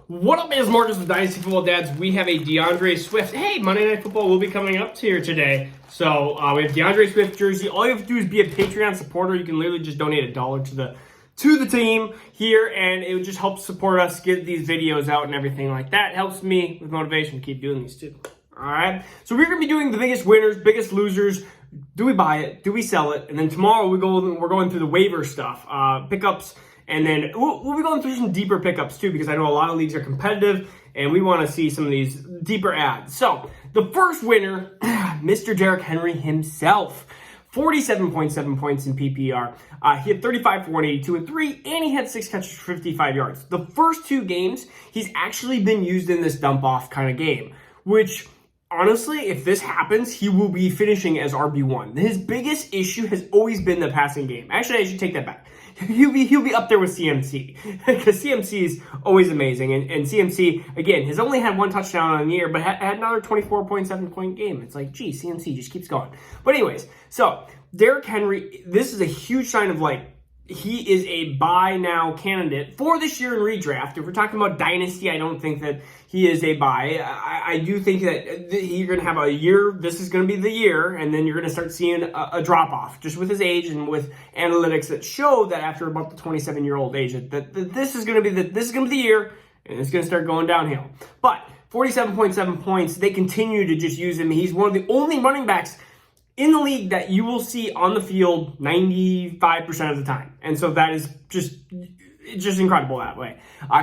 What up, it's Marcus with Dynasty Football Dads. We have a DeAndre Swift. Hey, Monday Night Football will be coming up here today. So we have DeAndre Swift jersey. All you have to do is be a Patreon supporter. You can literally just donate $1 to the team here, and it would just help support us get these videos out and everything like that. It helps me with motivation to keep doing these too. All right. So we're gonna be doing the biggest winners, biggest losers. Do we buy it? Do we sell it? And then tomorrow we're going through the waiver stuff, pickups. And then we'll be going through some deeper pickups too, because I know a lot of leagues are competitive and we want to see some of these deeper ads. So the first winner, Mr. Derrick Henry himself, 47.7 points in PPR. He had 35 for 182 and 3, and he had 6 catches for 55 yards. The first 2 games, he's actually been used in this dump off kind of game, which honestly, if this happens, he will be finishing as RB1. His biggest issue has always been the passing game. Actually, I should take that back. He'll be up there with CMC because CMC is always amazing. And CMC, again, has only had 1 touchdown on the year, but had another 24.7 point game. It's like, gee, CMC just keeps going. But anyways, so Derrick Henry, this is a huge sign of he is a buy now candidate for this year in redraft. If we're talking about Dynasty, I don't think that he is a buy. I do think that you're going to have a year. This is going to be the year, and then you're going to start seeing a drop off just with his age and with analytics that show that after about the 27-year-old age that this is going to be the year, and it's going to start going downhill. But 47.7 points. They continue to just use him. He's one of the only running backs in the league that you will see on the field 95% of the time. And so that is just incredible that way.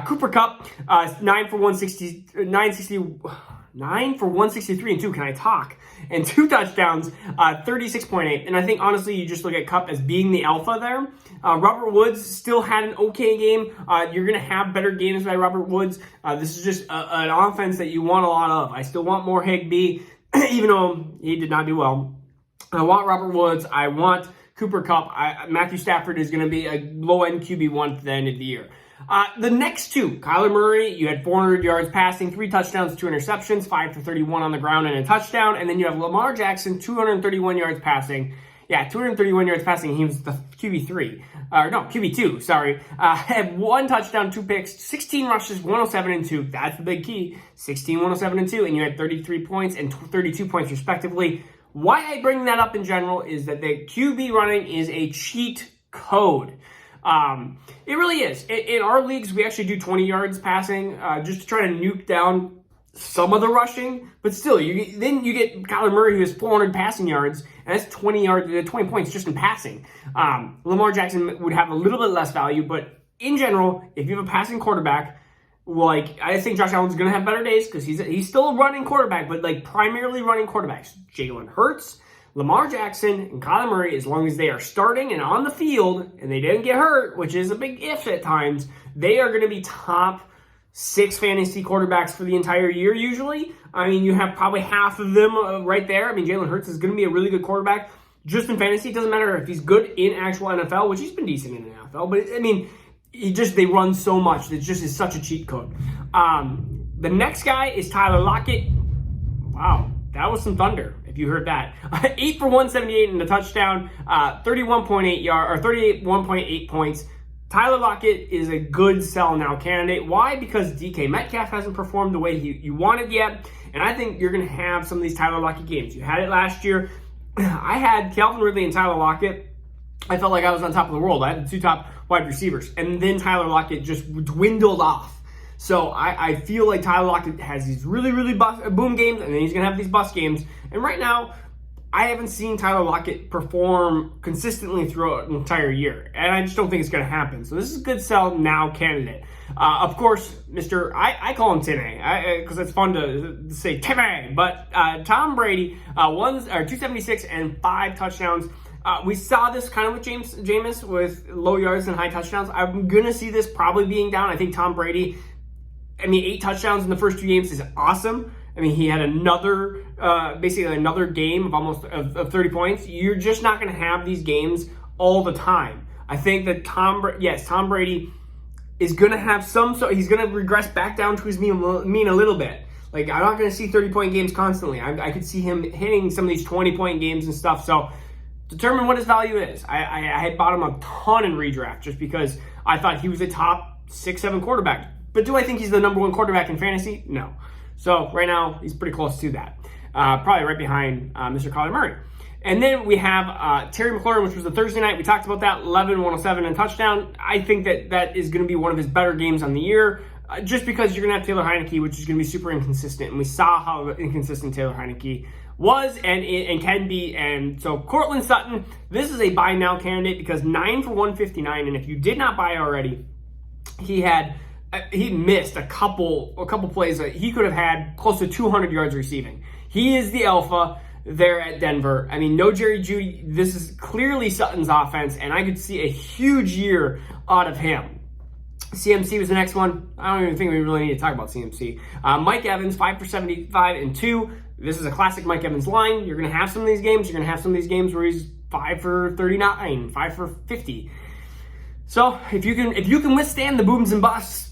Cooper Kupp, 9 for 163 and 2. Can I talk? And 2 touchdowns, 36.8. And I think honestly, you just look at Kupp as being the alpha there. Robert Woods still had an okay game. You're going to have better games by Robert Woods. This is just an offense that you want a lot of. I still want more Higbee, even though he did not do well. I want Robert Woods. I want Cooper Kupp. Matthew Stafford is going to be a low-end QB1 at the end of the year. The next 2, Kyler Murray, you had 400 yards passing, 3 touchdowns, 2 interceptions, 5 for 31 on the ground and a touchdown. And then you have Lamar Jackson, 231 yards passing. Yeah, 231 yards passing. He was the QB2, sorry. Had 1 touchdown, 2 picks, 16 rushes, 107 and 2. That's the big key. 16, 107 and 2. And you had 33 points and 32 points respectively. Why I bring that up in general is that the QB running is a cheat code. It really is. In our leagues, we actually do 20 yards passing just to try to nuke down some of the rushing. But still, then you get Kyler Murray, who has 400 passing yards, and that's 20 points just in passing. Lamar Jackson would have a little bit less value, but in general, if you have a passing quarterback, I think Josh Allen's going to have better days because he's still a running quarterback, but primarily running quarterbacks. Jalen Hurts, Lamar Jackson, and Kyler Murray, as long as they are starting and on the field and they didn't get hurt, which is a big if at times, they are going to be top 6 fantasy quarterbacks for the entire year usually. I mean, you have probably half of them right there. I mean, Jalen Hurts is going to be a really good quarterback just in fantasy. It doesn't matter if he's good in actual NFL, which he's been decent in the NFL, but I mean, they run so much. It just is such a cheat code. The next guy is Tyler Lockett. Wow, that was some thunder if you heard that. 8 for 178 and a touchdown, 31.8 points. Tyler Lockett is a good sell now candidate. Why? Because DK Metcalf hasn't performed the way you wanted yet, and I think you're going to have some of these Tyler Lockett games. You had it last year. I had Calvin Ridley and Tyler Lockett. I felt like I was on top of the world. I had the 2 top wide receivers. And then Tyler Lockett just dwindled off. So I feel like Tyler Lockett has these really, really boom games, and then he's going to have these bust games. And right now, I haven't seen Tyler Lockett perform consistently throughout an entire year. And I just don't think it's going to happen. So this is a good sell now candidate. Of course, I call him Timmy, because it's fun to say Timmy. But Tom Brady, 276 and 5 touchdowns. We saw this kind of with Jameis with low yards and high touchdowns. I'm going to see this probably being down. I think Tom Brady, 8 touchdowns in the first 2 games is awesome. I mean, he had basically another game of almost 30 points. You're just not going to have these games all the time. I think that Tom Brady is going to have he's going to regress back down to his mean a little bit. I'm not going to see 30-point games constantly. I could see him hitting some of these 20-point games and stuff. So determine what his value is. I had bought him a ton in redraft just because I thought he was a top 6-7 quarterback. But do I think he's the number 1 quarterback in fantasy? No. So right now, he's pretty close to that. Probably right behind Mr. Kyler Murray. And then we have Terry McLaurin, which was the Thursday night. We talked about that, 11, 107, and touchdown. I think that is going to be one of his better games on the year, just because you're going to have Taylor Heineke, which is going to be super inconsistent. And we saw how inconsistent Taylor Heineke was and can be. And so Cortland Sutton, this is a buy now candidate because 9 for 159. And if you did not buy already, he missed a couple plays that he could have had close to 200 yards receiving. He is the alpha there at Denver. I mean, no Jerry Jeudy. This is clearly Sutton's offense, and I could see a huge year out of him. CMC was the next one. I don't even think we really need to talk about CMC. Mike Evans, 5 for 75 and 2. This is a classic Mike Evans line. You're going to have some of these games. You're going to have some of these games where he's 5 for 39, 5 for 50. So if you can withstand the booms and busts,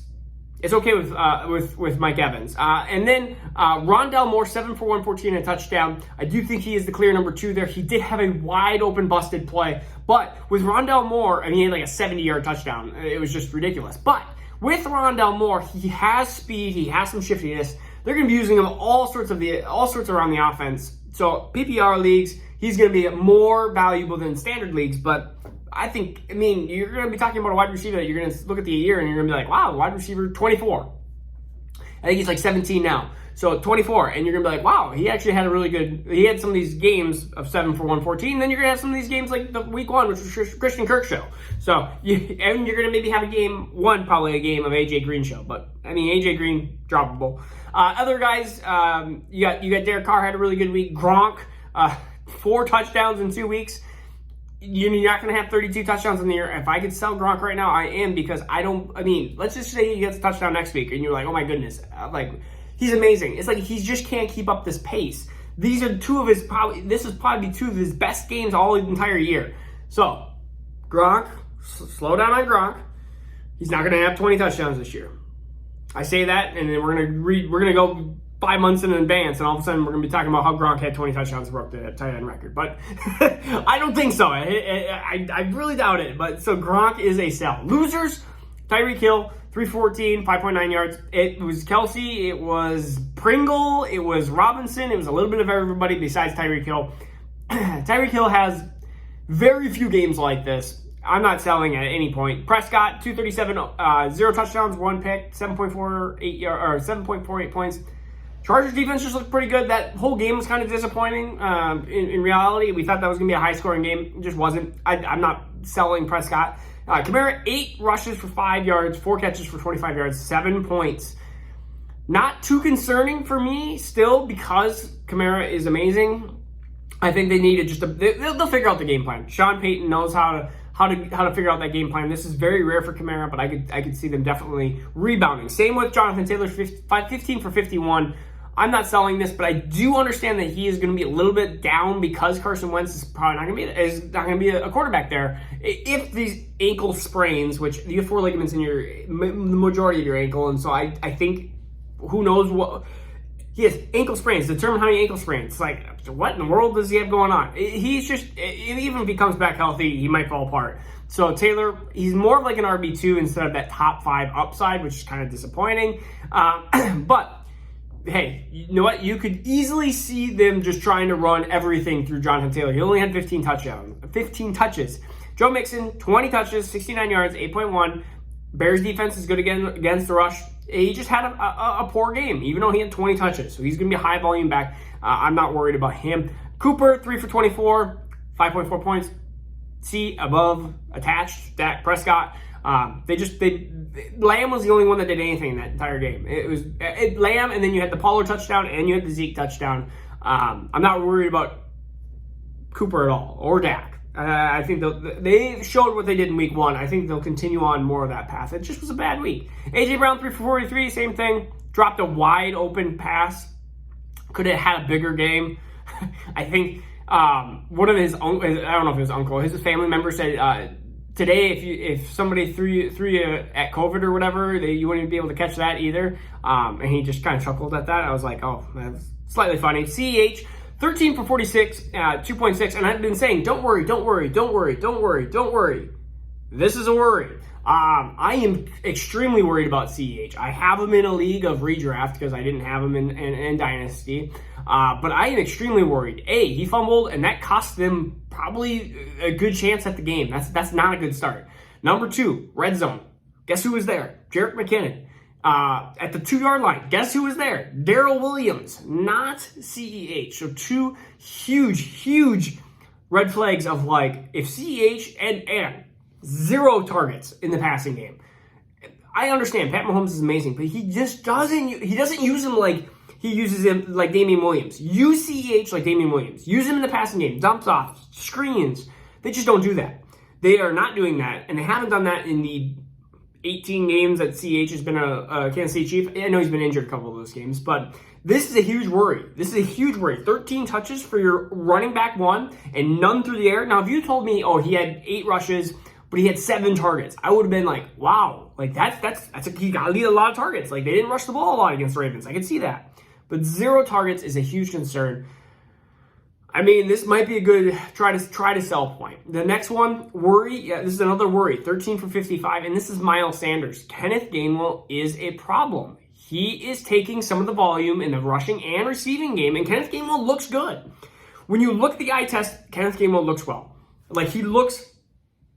it's okay with Mike Evans. And then Rondale Moore, 7 for 114 and a touchdown. I do think he is the clear number 2 there. He did have a wide open busted play. But with Rondale Moore, I mean, he had like a 70-yard touchdown. It was just ridiculous. But with Rondale Moore, he has speed. He has some shiftiness. They're going to be using him all sorts around the offense. So PPR leagues, he's going to be more valuable than standard leagues. But I mean, you're going to be talking about a wide receiver that you're going to look at the year and you're going to be like, wow, wide receiver 24. I think he's like 17 now. So 24. And you're going to be like, wow, he actually had he had some of these games of 7 for 114. Then you're going to have some of these games like the week 1, which was Christian Kirk show. So, and you're going to maybe have a game 1, probably a game of AJ Green show. But, I mean, AJ Green, droppable. Other guys, you got Derek Carr had a really good week. Gronk, 4 touchdowns in 2 weeks. You're not going to have 32 touchdowns in the year. If I could sell Gronk right now, I am, because let's just say he gets a touchdown next week and you're like, oh my goodness, he's amazing. It's like he just can't keep up this pace. These are this is probably 2 of his best games all the entire year. So, Gronk, slow down on Gronk. He's not going to have 20 touchdowns this year. I say that, and then we're going to go 5 months in advance, and all of a sudden we're going to be talking about how Gronk had 20 touchdowns and broke the tight end record. But I don't think so. I really doubt it. But so Gronk is a sell. Losers, Tyreek Hill, 314, 5.9 yards. It was Kelsey, it was Pringle, it was Robinson, it was a little bit of everybody besides Tyreek Hill. Tyreek Hill has very few games like this. I'm not selling at any point. Prescott, 237, 0 touchdowns, 1 pick, 7.48 points. Chargers defense just looked pretty good. That whole game was kind of disappointing. In reality, we thought that was going to be a high-scoring game. It just wasn't. I'm not selling Prescott. Kamara, 8 rushes for 5 yards, 4 catches for 25 yards, 7 points. Not too concerning for me still, because Kamara is amazing. I think they need to they'll figure out the game plan. Sean Payton knows how to figure out that game plan. This is very rare for Kamara, but I could see them definitely rebounding. Same with Jonathan Taylor, 15 for 51. I'm not selling this, but I do understand that he is going to be a little bit down because Carson Wentz is probably not going to be a quarterback there. If these ankle sprains, which you have 4 ligaments in the majority of your ankle, and so I think, who knows what. He has ankle sprains. Determine how many ankle sprains. It's like, what in the world does he have going on? He's just, even if he comes back healthy, he might fall apart. So Taylor, he's more of like an RB2 instead of that top 5 upside, which is kind of disappointing. But hey, you know what? You could easily see them just trying to run everything through Jonathan Taylor. He only had 15 touches. Joe Mixon, 20 touches, 69 yards, 8.1. Bears defense is good again against the rush. He just had a poor game, even though he had 20 touches. So he's going to be a high volume back. I'm not worried about him. Cooper, 3 for 24, 5.4 points. C, above, attached, Dak Prescott. Lamb was the only one that did anything in that entire game. It was Lamb, and then you had the Pollard touchdown, and you had the Zeke touchdown. I'm not worried about Cooper at all, or Dak. I think they showed what they did in week 1. I think they'll continue on more of that path. It just was a bad week. A.J. Brown, 3 for 43, same thing. Dropped a wide open pass. Could have had a bigger game. I think one of his, I don't know if it was uncle, his family member said, today, if somebody threw you at COVID or whatever, you wouldn't be able to catch that either. And he just kind of chuckled at that. I was like, oh, that's slightly funny. CEH, 13 for 46, 2.6, and I've been saying, don't worry, don't worry, don't worry, don't worry, don't worry. This is a worry. I am extremely worried about CEH. I have him in a league of redraft because I didn't have him in Dynasty. But I am extremely worried. A, he fumbled, and that cost them probably a good chance at the game. That's not a good start. Number 2, red zone. Guess who was there? Jerick McKinnon. At the 2-yard line, guess who was there? Darrell Williams, not CEH. So 2 huge red flags of like, if CEH and 0 targets in the passing game. I understand Pat Mahomes is amazing, but he just doesn't use him like he uses him like Damian Williams. Use CEH like Damian Williams. Use him in the passing game. Dumps off, screens. They just don't do that. They are not doing that, and they haven't done that in the 18 games that CEH has been a Kansas City Chief. I know he's been injured a couple of those games, but this is a huge worry. This is a huge worry. 13 touches for your running back 1 and none through the air. Now, if you told me, oh, he had 8 rushes, but he had 7 targets, I would have been like, wow, like he got to lead a lot of targets. Like, they didn't rush the ball a lot against the Ravens. I can see that. But 0 targets is a huge concern. I mean, this might be a good try to sell point. The next one, worry. Yeah, this is another worry. 13 for 55, and this is Miles Sanders. Kenneth Gainwell is a problem. He is taking some of the volume in the rushing and receiving game, and Kenneth Gainwell looks good. When you look at the eye test, Kenneth Gainwell looks well. Like, he looks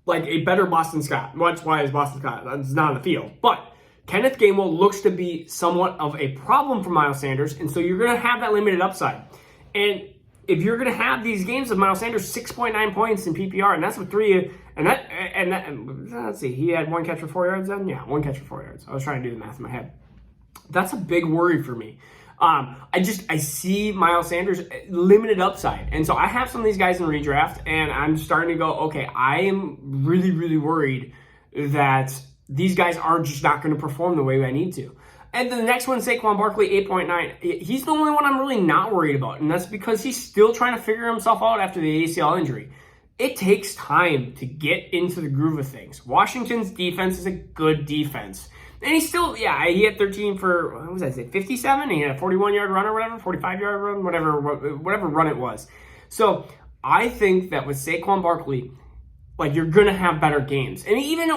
like a better Boston Scott. That's why it's Boston Scott. That's not on the field. But Kenneth Gainwell looks to be somewhat of a problem for Miles Sanders, and so you're going to have that limited upside. And if you're going to have these games of Miles Sanders, 6.9 points in PPR, and that's with 3, and let's see, he had 1 catch for 4 yards then? Yeah, 1 catch for 4 yards. I was trying to do the math in my head. That's a big worry for me. I see Miles Sanders limited upside. And so I have some of these guys in redraft, and I'm starting to go, okay, I am really worried that these guys are just not going to perform the way I need to. And then the next one, Saquon Barkley, 8.9. He's the only one I'm really not worried about, and that's because he's still trying to figure himself out after the ACL injury. It takes time to get into the groove of things. Washington's defense is a good defense. And he still, he had 13 for, what was I say, 57? He had a 41-yard run or whatever, 45-yard run, whatever run it was. So I think that with Saquon Barkley, like, you're going to have better games. And even,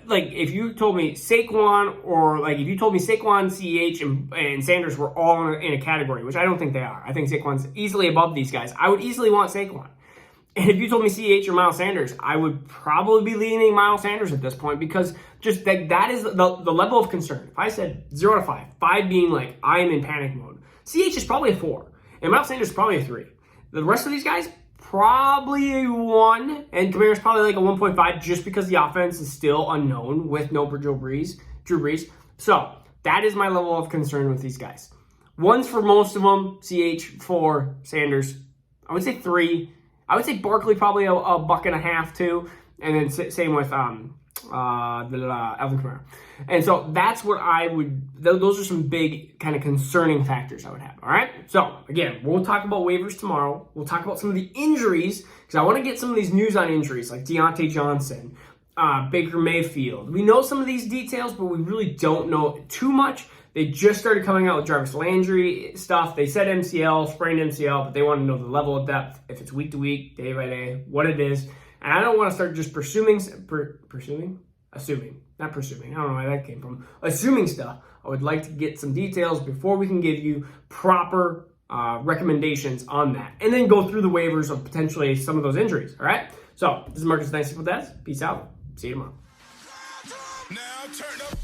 like, if you told me Saquon, or, like, if you told me Saquon, CEH, and Sanders were all in a category, which I don't think they are. I think Saquon's easily above these guys. I would easily want Saquon. And if you told me CEH or Miles Sanders, I would probably be leaning Miles Sanders at this point, because just that is the level of concern. If I said 0 to 5, 5 being like, I am in panic mode, CEH is probably a 4, and Miles Sanders is probably a 3. The rest of these guys, probably a 1, and Kamara's probably like a 1.5, just because the offense is still unknown with no Drew Brees. So that is my level of concern with these guys. 1s for most of them, CH, 4, Sanders, I would say 3. I would say Barkley probably a $1.50 too, and then same with Alvin Kamara. And so that's what I would. Those are some big kind of concerning factors I would have. All right. So again, we'll talk about waivers tomorrow. We'll talk about some of the injuries, because I want to get some of these news on injuries, like Deontay Johnson, Baker Mayfield. We know some of these details, but we really don't know too much. They just started coming out with Jarvis Landry stuff. They said MCL, sprained MCL, but they want to know the level of depth, if it's week to week, day by day, what it is. And I don't want to start just assuming stuff. I would like to get some details before we can give you proper recommendations on that. And then go through the waivers of potentially some of those injuries, all right? So, this is Marcus Dynasty Fun. Peace out. See you tomorrow. Now turn up.